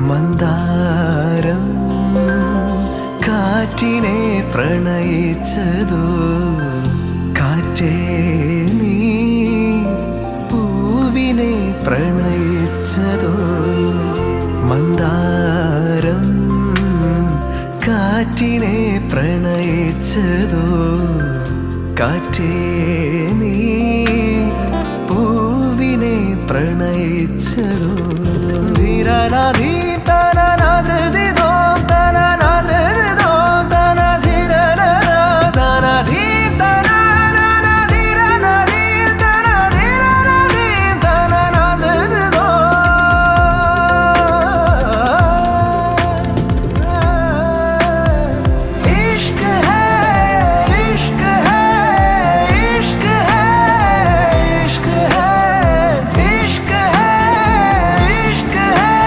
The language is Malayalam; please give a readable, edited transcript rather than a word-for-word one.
മന്ദാരം കാറ്റിനെ പ്രണയിച്ചതോ, കാറ്റേ നീ പൂവിനെ പ്രണയിച്ചതോ. മന്ദാരം കാറ്റിനെ പ്രണയിച്ചതോ, കാറ്റേ നീ പൂവിനെ പ്രണയിച്ചതോ. ധീരനാ